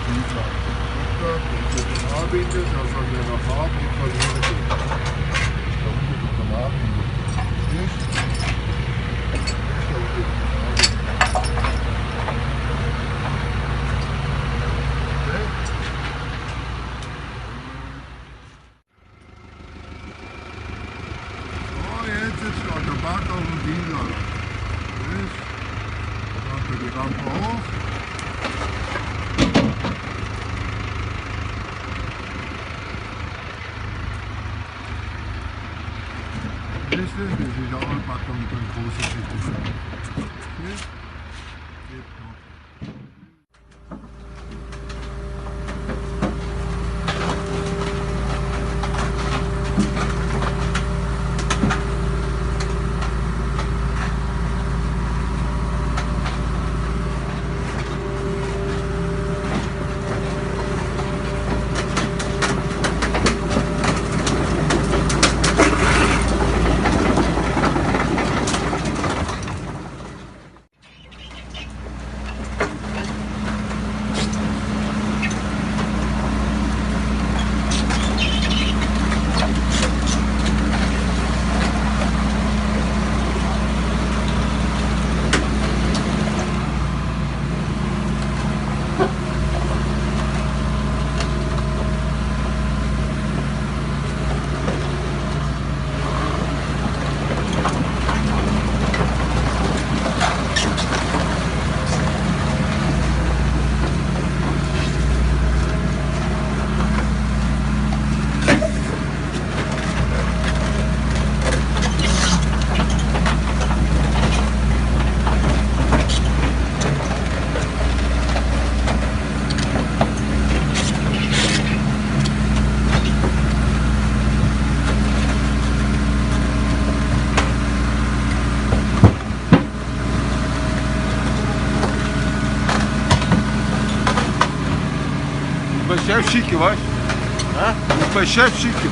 dieser Doktor, der arbeitet, da soll der noch haben, die verlieren den. Da unten ist der Nachhinein. Nicht? Da unten ist jetzt ist an der Bank auf dem Diesel. Dann macht er die Rampe hoch. Das ist auch ein Backer mit einem großen Schiff. Geht noch. Chef chique, vai? Hã? O chefe chique.